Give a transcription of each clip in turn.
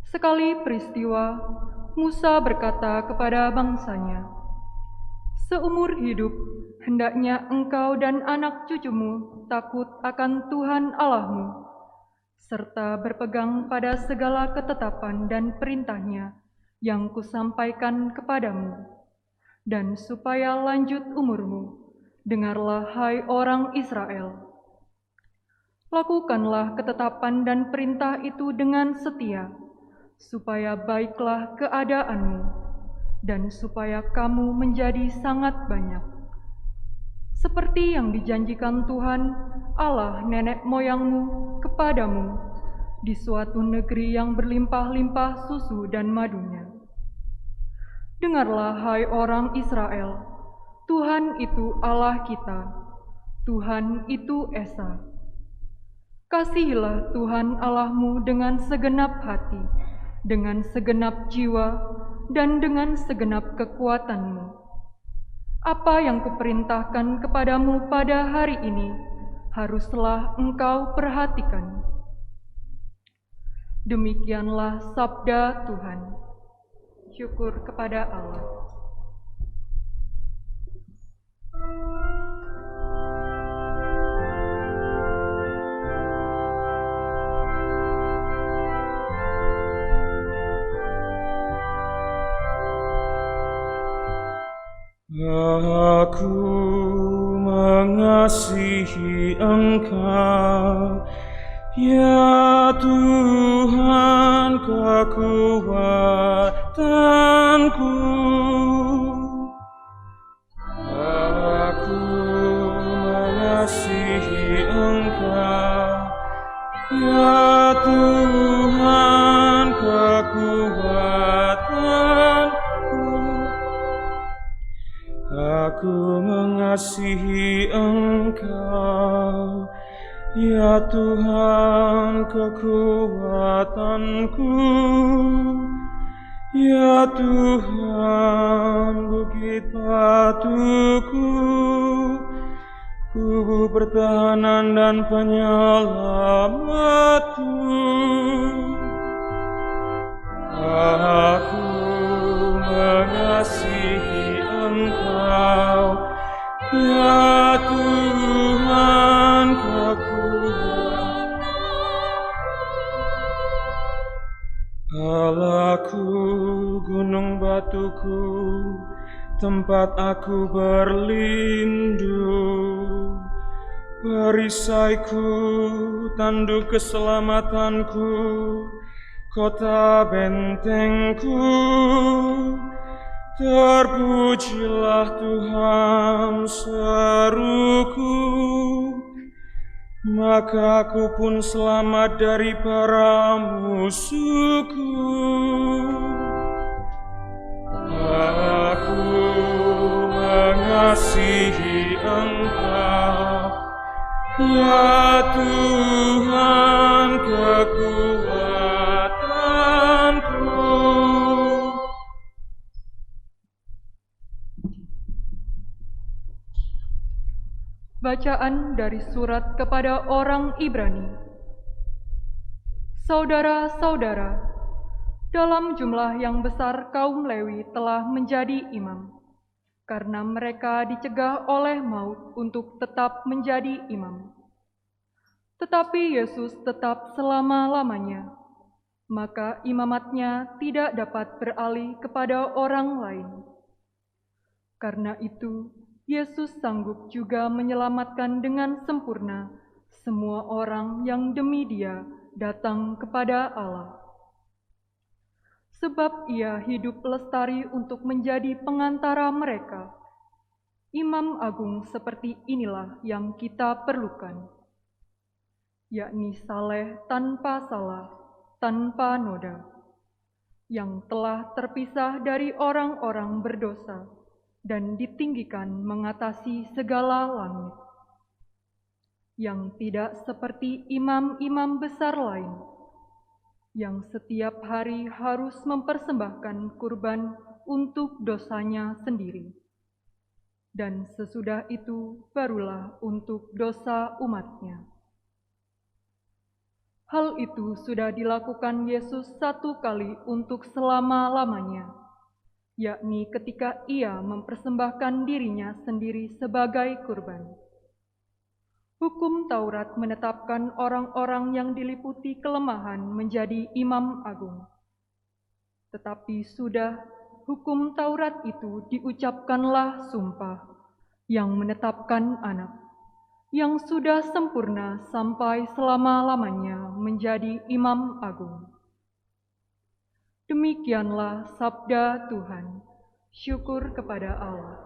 Sekali peristiwa, Musa berkata kepada bangsanya, "Seumur hidup, hendaknya engkau dan anak cucumu takut akan Tuhan Allahmu, serta berpegang pada segala ketetapan dan perintahnya yang kusampaikan kepadamu. Dan supaya lanjut umurmu, dengarlah hai orang Israel. Lakukanlah ketetapan dan perintah itu dengan setia, supaya baiklah keadaanmu, dan supaya kamu menjadi sangat banyak. Seperti yang dijanjikan Tuhan, Allah nenek moyangmu kepadamu, di suatu negeri yang berlimpah-limpah susu dan madunya. Dengarlah hai orang Israel, Tuhan itu Allah kita, Tuhan itu Esa. Kasihilah Tuhan Allahmu dengan segenap hati, dengan segenap jiwa, dan dengan segenap kekuatanmu. Apa yang kuperintahkan kepadamu pada hari ini, haruslah engkau perhatikan." Demikianlah sabda Tuhan. Syukur kepada Allah. Aku mengasihi Engkau, ya Tuhan kekuatanku. Aku mengasihi Engkau, ya Tuhan kekuatanku. Aku mengasihi Engkau, ya Tuhan kekuatanku, ya Tuhan bukit batuku, kubu pertahanan dan penyelamatku. Aku mengasihi Engkau, ya Tuhan kekuatanku. Allahku, gunung batuku, tempat aku berlindung, perisaiku, tanduk keselamatanku, kota bentengku. Terpujilah Tuhan seruku, maka aku pun selamat dari para musuhku. Aku mengasihi Engkau, ya Tuhan kekuatanku. Bacaan dari surat kepada orang Ibrani. Saudara-saudara, dalam jumlah yang besar kaum Lewi telah menjadi imam, karena mereka dicegah oleh maut untuk tetap menjadi imam. Tetapi Yesus tetap selama-lamanya, maka imamatnya tidak dapat beralih kepada orang lain. Karena itu, Yesus sanggup juga menyelamatkan dengan sempurna semua orang yang demi Dia datang kepada Allah. Sebab Ia hidup lestari untuk menjadi pengantara mereka. Imam agung seperti inilah yang kita perlukan, yakni saleh tanpa salah, tanpa noda, yang telah terpisah dari orang-orang berdosa dan ditinggikan mengatasi segala langit, yang tidak seperti imam-imam besar lain, yang setiap hari harus mempersembahkan kurban untuk dosanya sendiri, dan sesudah itu barulah untuk dosa umatnya. Hal itu sudah dilakukan Yesus satu kali untuk selama-lamanya, yakni ketika Ia mempersembahkan dirinya sendiri sebagai kurban. Hukum Taurat menetapkan orang-orang yang diliputi kelemahan menjadi imam agung. Tetapi sudah hukum Taurat itu diucapkanlah sumpah yang menetapkan Anak, yang sudah sempurna sampai selama-lamanya menjadi imam agung. Demikianlah sabda Tuhan. Syukur kepada Allah.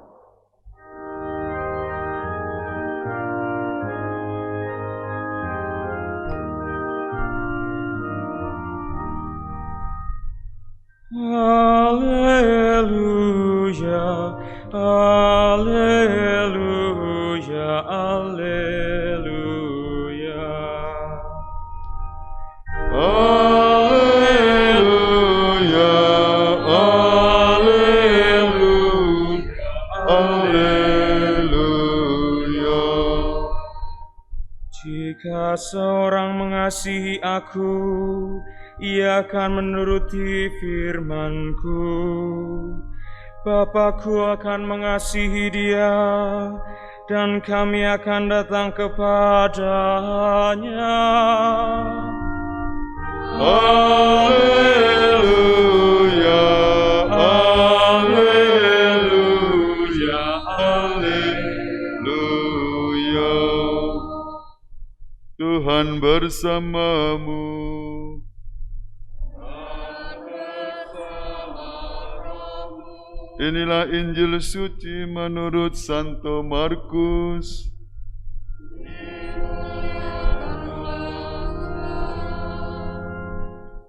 Alleluia, alleluia, alleluia. Alleluia, alleluia, alleluia. Jika seorang mengasihi aku, Ia akan menuruti firman-Ku. Bapa-Ku akan mengasihi dia, dan kami akan datang kepadanya. Alleluia, alleluia, alleluia. Tuhan bersamamu. Inilah Injil suci menurut Santo Markus.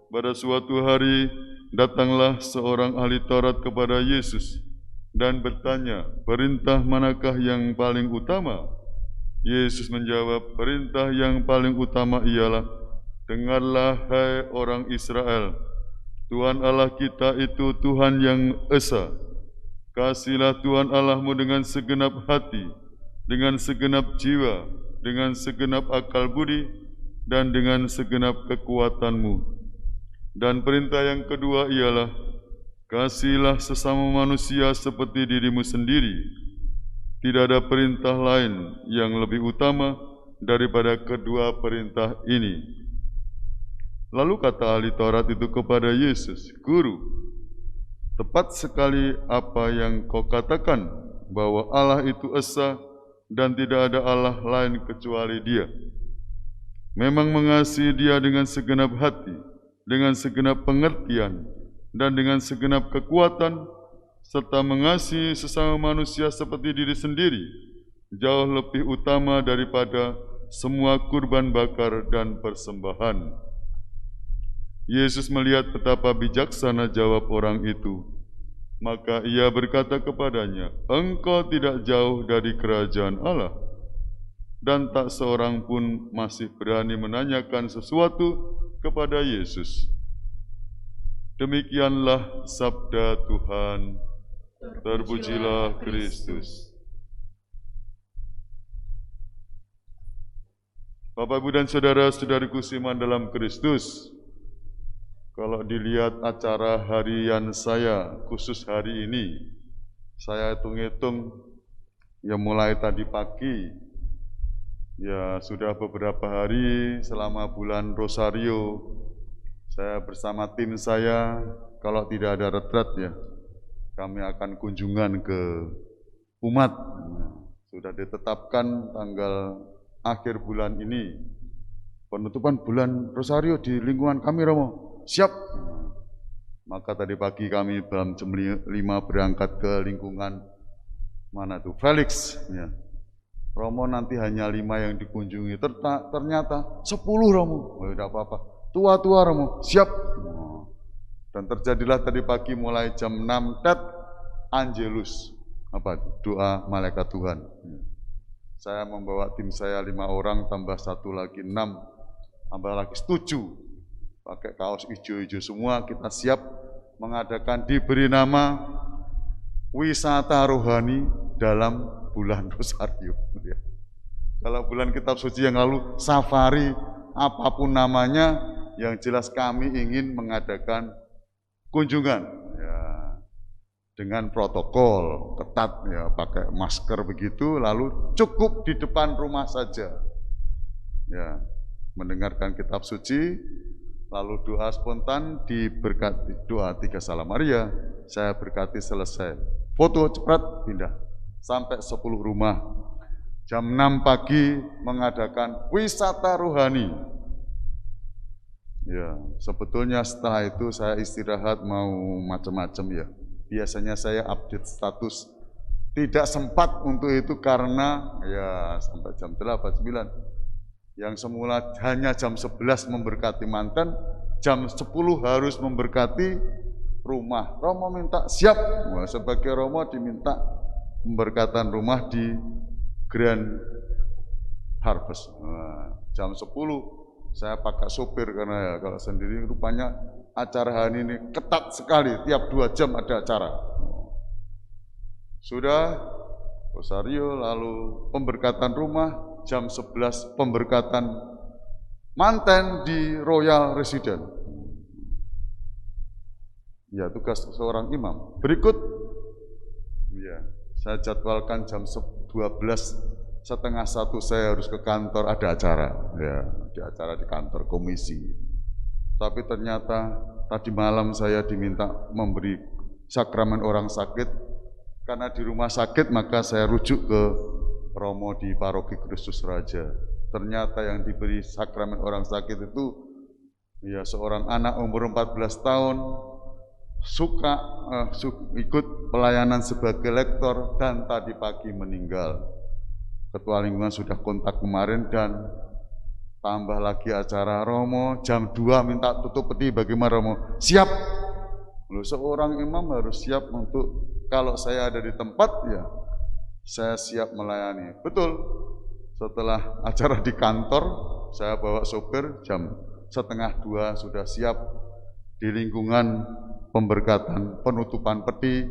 Pada suatu hari, datanglah seorang ahli Taurat kepada Yesus dan bertanya, perintah manakah yang paling utama? Yesus menjawab, perintah yang paling utama ialah, dengarlah hai orang Israel, Tuhan Allah kita itu Tuhan yang esa. Kasihilah Tuhan Allahmu dengan segenap hati, dengan segenap jiwa, dengan segenap akal budi, dan dengan segenap kekuatanmu. Dan perintah yang kedua ialah, kasihilah sesama manusia seperti dirimu sendiri. Tidak ada perintah lain yang lebih utama daripada kedua perintah ini. Lalu kata ahli Taurat itu kepada Yesus, Guru, tepat sekali apa yang kau katakan, bahwa Allah itu esa dan tidak ada Allah lain kecuali Dia. Memang mengasihi Dia dengan segenap hati, dengan segenap pengertian, dan dengan segenap kekuatan, serta mengasihi sesama manusia seperti diri sendiri, jauh lebih utama daripada semua kurban bakar dan persembahan. Yesus melihat betapa bijaksana jawab orang itu, maka Ia berkata kepadanya, engkau tidak jauh dari kerajaan Allah. Dan tak seorang pun masih berani menanyakan sesuatu kepada Yesus. Demikianlah sabda Tuhan. Terpujilah Kristus. Bapak, Ibu, dan saudara-saudariku seiman dalam Kristus, kalau dilihat acara harian saya, khusus hari ini, saya hitung-hitung, ya mulai tadi pagi, ya sudah beberapa hari selama bulan Rosario, saya bersama tim saya, kalau tidak ada retret ya, kami akan kunjungan ke umat. Sudah ditetapkan tanggal akhir bulan ini, penutupan bulan Rosario di lingkungan kami, Romo. Siap. Maka tadi pagi kami dalam jam 5 berangkat ke lingkungan mana tuh? Felix. Ya. Romo nanti hanya 5 yang dikunjungi. Ternyata 10 Romo. Oh, tidak apa-apa. Tua-tua Romo. Siap. Dan terjadilah tadi pagi mulai jam 6 tet Angelus. Apa itu? Doa malaikat Tuhan. Saya membawa tim saya 5 orang tambah 1 lagi 6. Tambah lagi 7. Pakai kaos hijau-hijau semua, kita siap mengadakan, diberi nama wisata rohani dalam bulan Rosario. Kalau bulan kitab suci yang lalu safari apapun namanya, yang jelas kami ingin mengadakan kunjungan ya, dengan protokol ketat ya, pakai masker begitu, lalu cukup di depan rumah saja ya, mendengarkan kitab suci, lalu doa spontan diberkati, doa 3 Salam Maria, saya berkati selesai, foto cepat pindah sampai 10 rumah. Jam 6 pagi mengadakan wisata rohani. Ya, sebetulnya setelah itu saya istirahat mau macam-macam ya. Biasanya saya update status. Tidak sempat untuk itu karena ya sampai jam 8, 9. Yang semula hanya jam 11 memberkati mantan, jam 10 harus memberkati rumah. Romo minta siap, sebagai Romo diminta pemberkatan rumah di Grand Harvest. Nah, jam 10 saya pakai sopir karena ya kalau sendiri rupanya acara hari ini ketat sekali, tiap 2 jam ada acara. Sudah rosario, lalu pemberkatan rumah, jam 11 pemberkatan manten di Royal Residence. Ya, tugas seorang imam. Berikut ya, saya jadwalkan jam 12:30 saya harus ke kantor, ada acara ya, ada acara di kantor komisi. Tapi ternyata tadi malam saya diminta memberi sakramen orang sakit, karena di rumah sakit maka saya rujuk ke Romo di Paroki Kristus Raja. Ternyata yang diberi sakramen orang sakit itu ya seorang anak umur 14 tahun suka ikut pelayanan sebagai lektor dan tadi pagi meninggal. Ketua lingkungan sudah kontak kemarin dan tambah lagi acara Romo jam 2 minta tutup peti, bagaimana Romo? Siap. Loh, seorang imam harus siap untuk kalau saya ada di tempat ya saya siap melayani. Betul. Setelah acara di kantor saya bawa sopir, jam 1:30 sudah siap di lingkungan pemberkatan penutupan peti,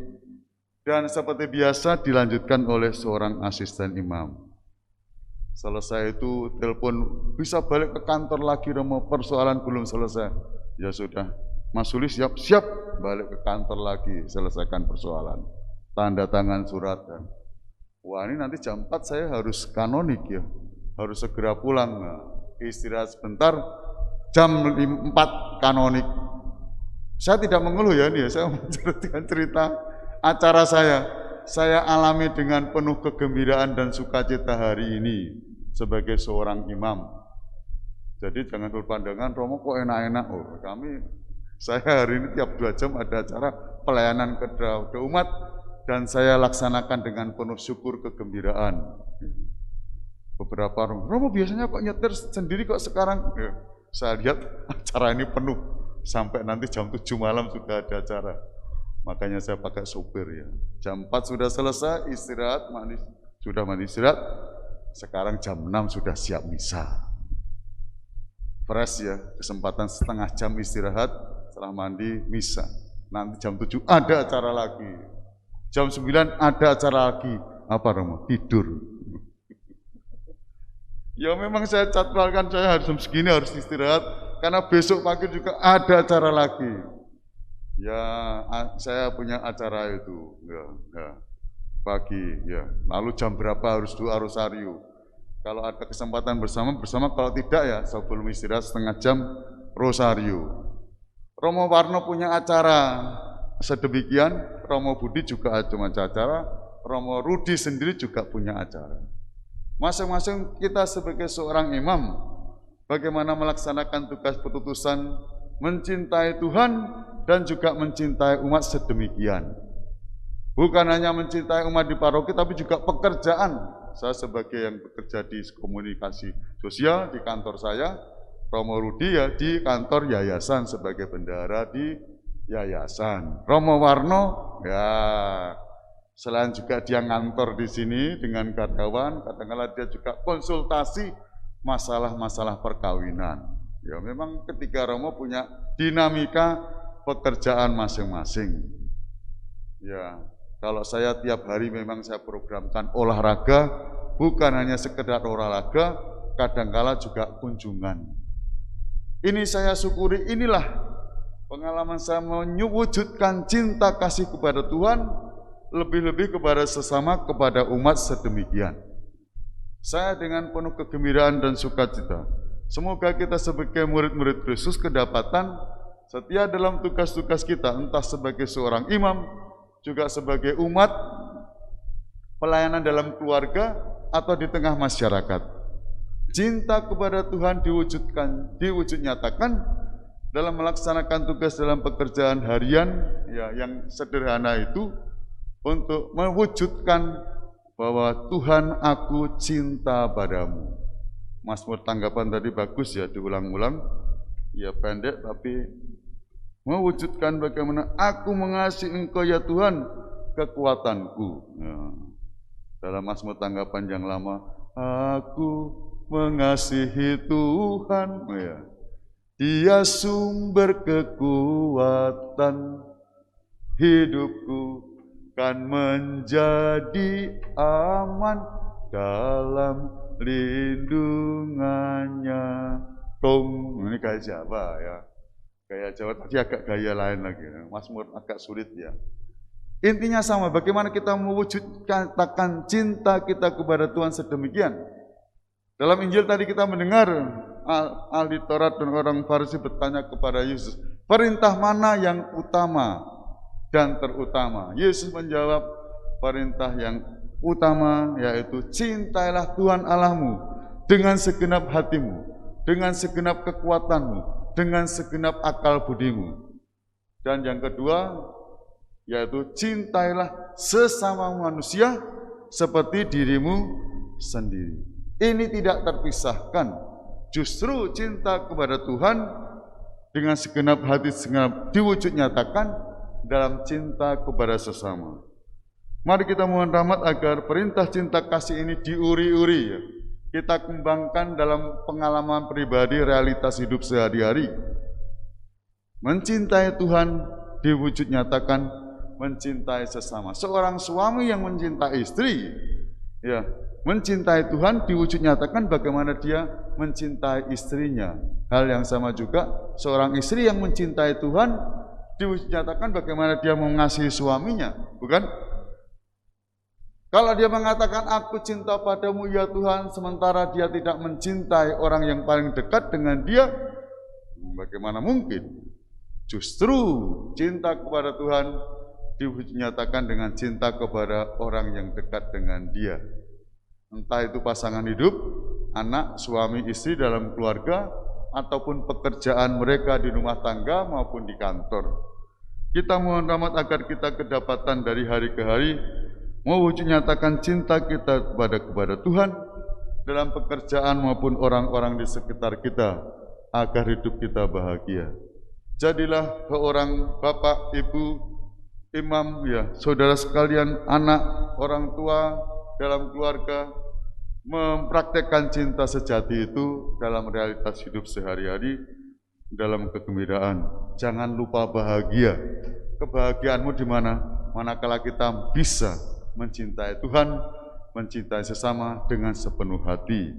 dan seperti biasa dilanjutkan oleh seorang asisten imam. Selesai itu telepon, bisa balik ke kantor lagi Romo, persoalan belum selesai. Ya sudah, Mas Suli siap balik ke kantor lagi, selesaikan persoalan, tanda tangan surat. Dan wah, ini nanti jam 4 saya harus kanonik ya, harus segera pulang. Nah, istirahat sebentar, jam 4 kanonik. Saya tidak mengeluh ya ini ya, saya menceritakan cerita acara saya alami dengan penuh kegembiraan dan sukacita hari ini sebagai seorang imam. Jadi jangan berpandangan Romo kok enak-enak. Oh, saya hari ini tiap 2 jam ada acara pelayanan ke umat dan saya laksanakan dengan penuh syukur kegembiraan. Beberapa Romo biasanya kok nyetir sendiri kok sekarang? Ya, saya lihat acara ini penuh. Sampai nanti jam 7 malam sudah ada acara. Makanya saya pakai sopir ya. Jam 4 sudah selesai, istirahat, mandi istirahat. Sekarang jam 6 sudah siap misa. Fresh ya, kesempatan setengah jam istirahat, setelah mandi misa. Nanti jam 7 ada acara lagi. Jam 9 ada acara lagi. Apa Romo? Tidur. Ya memang saya jadwalkan saya harus jam segini harus istirahat. Karena besok pagi juga ada acara lagi. Ya, saya punya acara itu. Ya, pagi. Ya. Lalu jam berapa harus doa rosario? Kalau ada kesempatan bersama, kalau tidak ya sebelum istirahat setengah jam rosario. Romo Warno punya acara sedemikian, Romo Budi juga ada acara, Romo Rudi sendiri juga punya acara. Masing-masing kita sebagai seorang imam, bagaimana melaksanakan tugas petutusan, mencintai Tuhan dan juga mencintai umat sedemikian. Bukan hanya mencintai umat di paroki, tapi juga pekerjaan. Saya sebagai yang bekerja di komunikasi sosial di kantor saya, Romo Rudi ya di kantor yayasan sebagai bendahara di yayasan. Romo Warno ya selain juga dia ngantor di sini dengan karyawan, kadang-kadang dia juga konsultasi masalah-masalah perkawinan. Ya memang ketiga Romo punya dinamika pekerjaan masing-masing. Ya, kalau saya tiap hari memang saya programkan olahraga, bukan hanya sekedar olahraga, kadang-kala juga kunjungan. Ini saya syukuri, inilah pengalaman saya mewujudkan cinta kasih kepada Tuhan, lebih-lebih kepada sesama, kepada umat sedemikian. Saya dengan penuh kegembiraan dan sukacita, semoga kita sebagai murid-murid Kristus kedapatan setia dalam tugas-tugas kita, entah sebagai seorang imam, juga sebagai umat, pelayanan dalam keluarga, atau di tengah masyarakat. Cinta kepada Tuhan diwujud nyatakan dalam melaksanakan tugas dalam pekerjaan harian ya, yang sederhana itu, untuk mewujudkan bahwa Tuhan, aku cinta padamu. Mazmur tanggapan tadi bagus ya, diulang-ulang, ya pendek tapi mewujudkan bagaimana aku mengasihi Engkau ya Tuhan, kekuatanku. Ya. Dalam Mazmur tanggapan yang lama, aku mengasihi Tuhan, ya. Dia sumber kekuatan, hidupku kan menjadi aman dalam lindungannya. Ini gaya Jawa ya. Gaya Jawa tadi agak gaya lain lagi. Mazmur agak sulit ya. Intinya sama, bagaimana kita mewujudkan cinta kita kepada Tuhan sedemikian. Dalam Injil tadi kita mendengar ahli Taurat dan orang Farisi bertanya kepada Yesus, perintah mana yang utama dan terutama? Yesus menjawab, perintah yang utama yaitu cintailah Tuhan Allahmu dengan segenap hatimu, dengan segenap kekuatanmu, dengan segenap akal budimu. Dan yang kedua yaitu cintailah sesama manusia seperti dirimu sendiri. Ini tidak terpisahkan. Justru cinta kepada Tuhan dengan segenap hati, segenap diwujud nyatakan dalam cinta kepada sesama. Mari kita mohon rahmat agar perintah cinta kasih ini diuri-uri ya. Kita kembangkan dalam pengalaman pribadi, realitas hidup sehari-hari. Mencintai Tuhan diwujud nyatakan mencintai sesama. Seorang suami yang mencintai istri, ya, mencintai Tuhan diwujud nyatakan bagaimana dia mencintai istrinya. Hal yang sama juga seorang istri yang mencintai Tuhan diwujud nyatakan bagaimana dia mengasihi suaminya, bukan? Kalau dia mengatakan aku cinta padamu ya Tuhan, sementara dia tidak mencintai orang yang paling dekat dengan dia, bagaimana mungkin? Justru cinta kepada Tuhan diwujud nyatakan dengan cinta kepada orang yang dekat dengan dia. Entah itu pasangan hidup, anak, suami, istri dalam keluarga, ataupun pekerjaan mereka di rumah tangga maupun di kantor. Kita mohon rahmat agar kita kedapatan dari hari ke hari mewujud nyatakan cinta kita kepada Tuhan dalam pekerjaan maupun orang-orang di sekitar kita, agar hidup kita bahagia. Jadilah seorang bapak, ibu, imam, ya, saudara sekalian, anak, orang tua dalam keluarga, mempraktekkan cinta sejati itu dalam realitas hidup sehari-hari, dalam kegembiraan. Jangan lupa bahagia. Kebahagiaanmu di mana? Manakala kita bisa mencintai Tuhan, mencintai sesama dengan sepenuh hati.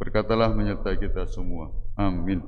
Berkatalah menyertai kita semua. Amin.